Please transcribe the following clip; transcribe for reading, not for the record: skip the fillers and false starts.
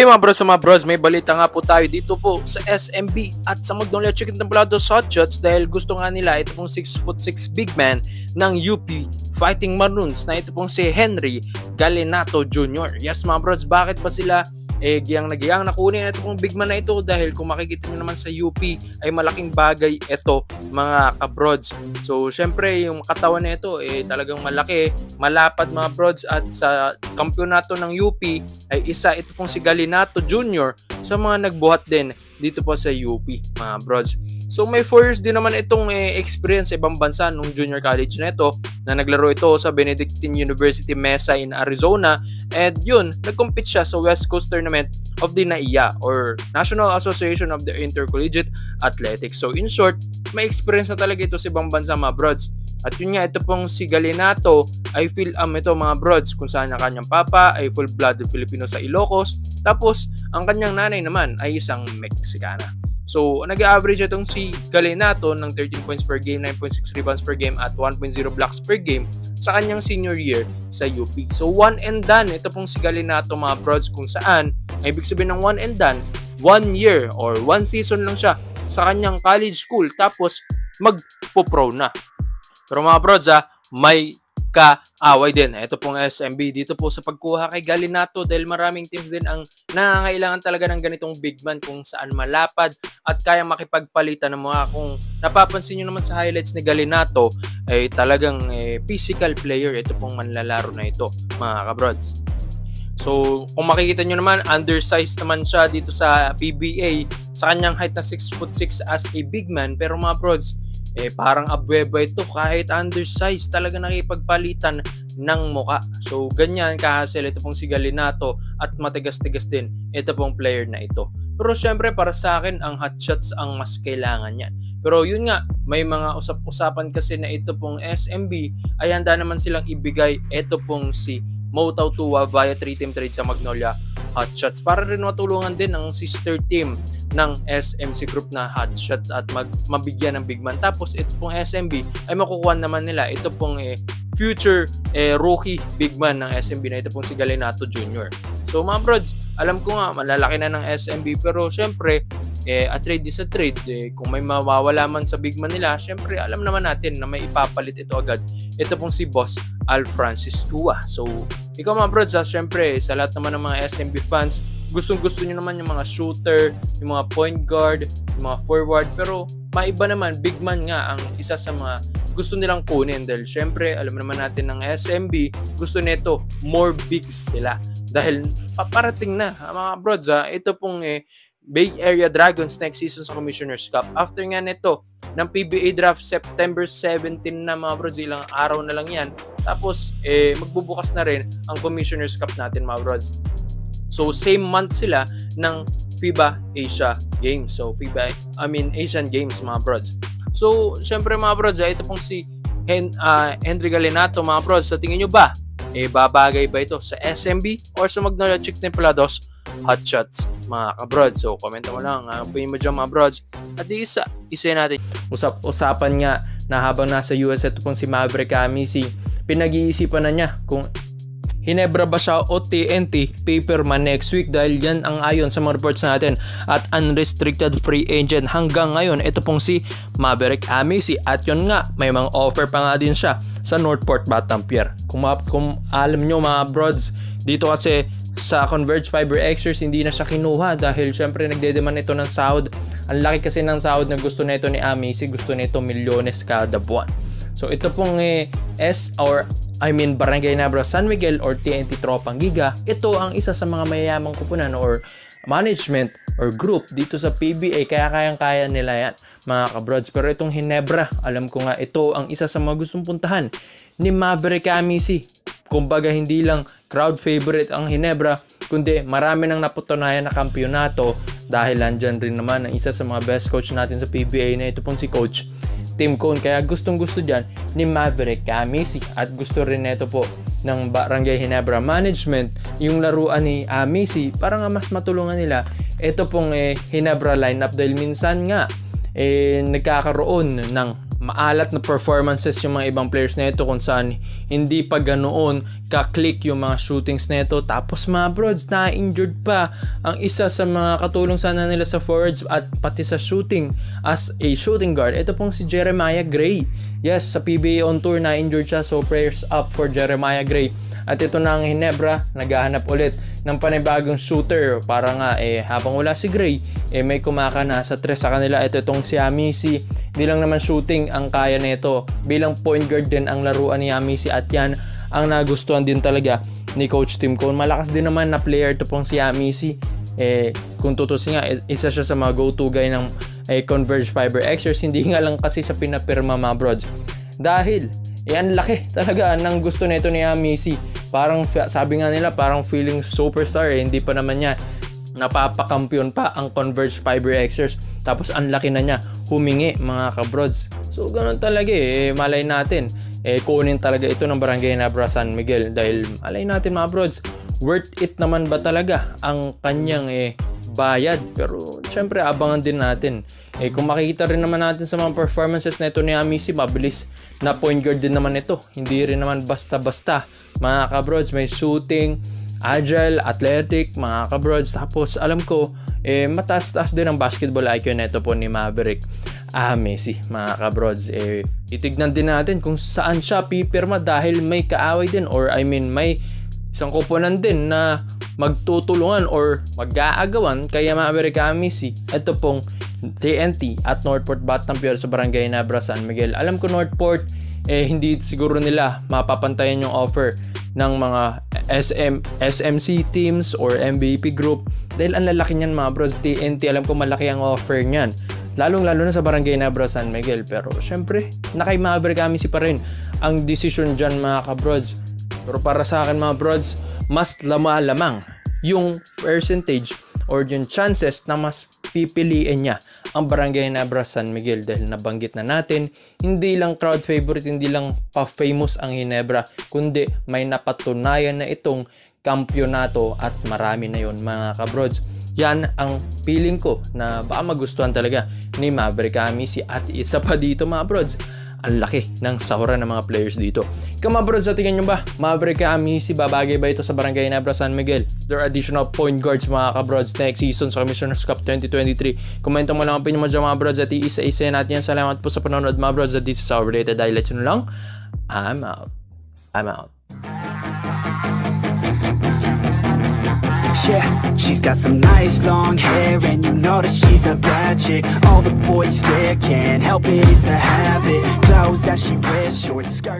Hey mga bros, may balita nga po tayo dito po sa SMB at sa Magnolia Chicken Templados Hotshots dahil gusto nga nila ito pong 6'6" big man ng UP Fighting Maroons na ito pong si Henry Galinato Jr. Yes mga bros, bakit ba sila giyang na kunin ito pong big man na ito dahil kung makikita nyo naman sa UP ay malaking bagay ito mga kabrods. So syempre yung katawan na ito talagang malaki, malapad mga brods at sa kampyonato ng UP ay isa ito pong si Galinato Jr. sa mga nagbuhat din dito po sa UP mga brods. So may 4 years din naman itong experience sa ibang bansa nung junior college na ito na naglaro ito sa Benedictine University Mesa in Arizona and yun, nag-compete siya sa West Coast Tournament of the NAIA or National Association of the Intercollegiate Athletics. So in short, may experience na talaga ito sa ibang bansa mga brods. At yun nga, ito pong si Galinato ay Phil-Am ito mga brods kung saan ang kanyang papa ay full-blooded Filipino sa Ilocos tapos ang kanyang nanay naman ay isang Mexicana. So, nag-average itong si Galinato ng 13 points per game, 9.6 rebounds per game at 1.0 blocks per game sa kanyang senior year sa UP. So, one and done. Ito pong si Galinato mga brods kung saan, ay ibig sabihin ng one and done, 1 year or 1 season lang siya sa kanyang college school tapos magpo-pro na. Pero mga brods may kaaway din. Ito pong SMB dito po sa pagkuha kay Galinato dahil maraming teams din ang nangangailangan talaga ng ganitong big man kung saan malapad at kaya makipagpalitan ng mga kung napapansin nyo naman sa highlights ni Galinato ay talagang physical player ito pong manlalaro na ito mga kabrods. So kung makikita nyo naman undersized naman siya dito sa PBA sa kanyang height na 6'6" as a big man pero mga brods parang abweba ito kahit undersized talaga nakipagpalitan ng muka. So ganyan kahasel ito pong si Galinato at matigas-tigas din ito pong player na ito. Pero syempre para sa akin ang hotshots ang mas kailangan yan. Pero yun nga, may mga usap-usapan kasi na ito pong SMB ay handa naman silang ibigay ito pong si Mo Tautua via 3-team trade sa Magnolia Hotshots para rin matulungan din ang sister team ng SMC Group na Hotshots at mabigyan ng big man. Tapos ito pong SMB ay makukuha naman nila ito pong future rookie big man ng SMB na ito pong si Galinato Jr. So mga brods, alam ko nga malalaki na ng SMB pero syempre a trade is a trade. Kung may mawawala man sa big man nila, syempre alam naman natin na may ipapalit ito agad. Ito pong si Boss Al Francis Tua. So ikaw mga brods syempre sa lahat naman ng mga SMB fans, gustong-gusto nyo naman yung mga shooter, yung mga point guard, yung mga forward, pero maiba naman, big man nga ang isa sa mga gusto nilang kunin dahil syempre alam naman natin ng SMB gusto nito more bigs sila dahil paparating na mga brods ito pong Bay Area Dragons next season sa Commissioner's Cup. After nga nito ng PBA draft September 17 na mga brods, ilang araw na lang yan tapos magbubukas na rin ang Commissioner's Cup natin mga brods. So same month sila ng FIBA Asia Games. So Asian Games mga brods. So syempre mga brods, ito pong si Henry Galinato mga brods. So tingin nyo ba, babagay ba ito sa SMB or sa Magnolia Chicken Templados Hotshots mga kabrods? So comment mo lang, pwede mo dyan mga brods. At isa natin usapan nga na habang nasa US ito pong si Maverick Amisi, pinag-iisipan na niya kung Hinebra ba siya o TNT Paperman next week dahil yan ang ayon sa mga reports natin at unrestricted free agent hanggang ngayon ito pong si Maverick Amisi at yun nga may mga offer pa nga din siya sa Northport Batampier. Kung alam nyo mga brods, dito kasi sa Converge Fiber Xers hindi na siya kinuha dahil syempre nagdedeman ito ng sahod. Ang laki kasi ng sahod na gusto nito ni Amisi, gusto nito milyones kada buwan. So ito pong Barangay Nabra San Miguel or TNT Tropang Giga, ito ang isa sa mga mayayamang kupunan or management or group dito sa PBA kaya kayang-kaya nila yan mga kabrods. Pero itong Hinebra, alam ko nga ito ang isa sa mga gustong puntahan ni Maverick Amisi. Kumbaga hindi lang crowd favorite ang Hinebra kundi marami nang naputunayan na kampyonato dahil andyan rin naman ang isa sa mga best coach natin sa PBA na ito pong si Coach Tim Cone. Kaya gustong-gusto dyan ni Maverick Amisi at gusto rin nito po ng Barangay Hinebra Management yung laruan ni Amisi para nga mas matulungan nila ito pong Hinebra lineup dahil minsan nga nagkakaroon ng maalat na performances yung mga ibang players na ito kung saan hindi pa ganoon ka-click yung mga shootings na ito. Tapos mga brods, na-injured pa ang isa sa mga katulong sana nila sa forwards at pati sa shooting as a shooting guard. Ito pong si Jeremiah Gray. Yes, sa PBA on tour na-injured siya, so prayers up for Jeremiah Gray. At ito na ang Ginebra, naghahanap ulit ng panibagong shooter para nga habang wala si Gray, may kumakana sa tres sa kanila. Ito itong si Amisi, hindi lang naman shooting ang kaya nito, bilang point guard din ang laruan ni Amisi, at yan ang nagustuhan din talaga ni Coach Tim Cone. Malakas din naman na player ito pong si Amisi. Kung tutusin nga, isa siya sa mga go-to guy ng Converge Fiber Xers. Hindi nga lang kasi siya pinapirma mga brods, dahil ang laki talaga ng gusto nito ni Amisi. Parang sabi nga nila, parang feeling superstar, hindi pa naman niya napapakampiyon pa ang Converge Fiber Xers, tapos ang laki na niya humingi mga kabrods. So ganun talaga malay natin kunin talaga ito ng Barangay Ginebra San Miguel, dahil malay natin mga brods, worth it naman ba talaga ang kanyang bayad. Pero syempre abangan din natin. Kung makikita rin naman natin sa mga performances na ito ni Amisi, mabilis na point guard din naman ito, hindi rin naman basta-basta mga kabrods. May shooting, agile, athletic mga kabrods. Tapos alam ko mataas-taas din ang basketball IQ na ito po ni Maverick Amisi mga kabrods. Itignan din natin kung saan siya pipirma, dahil may kaaway din, or may isang kuponan din na magtutulungan or mag-aagawan kaya Maverick Amisi. Ito pong TNT at Northport Battenberg sa Barangay Ginebra San Miguel. Alam ko Northport hindi siguro nila mapapantayan yung offer ng mga SMC teams or MVP group, dahil ang lalaki niyan mga bros. TNT alam ko malaki ang offer niyan, lalo na sa Barangay Ginebra San Miguel. Pero syempre kay Maverick Amisi pa rin ang decision dyan mga kabrods. Pero para sa akin mga brods, mas lamang yung percentage or yung chances na mas pipiliin niya ang Barangay Ginebra San Miguel, dahil nabanggit na natin, hindi lang crowd favorite, hindi lang pa-famous ang Ginebra, kundi may napatunayan na itong kampyonato at marami na yon mga kabrods. Yan ang feeling ko na baka magustuhan talaga ni Maverick Amisi. At isa pa dito mga brods, ang laki ng sahuran ng mga players dito. Mga brods, sa tingin nyo ba Maverick Amisi, babagay ba ito sa Barangay Ginebra San Miguel? There are additional point guards mga kabrods next season sa Commissioner's Cup 2023. Komento mo lang ang opinion mo dyan mga brods, at iisa-isa natin yan. Salamat po sa panonood mga brods, at this is Overrated. Dahil let you know lang, I'm out. Yeah, she's got some nice long hair, and you know that she's a bad chick. All the boys stare, can't help it, it's a habit. Clothes that she wears, short skirt.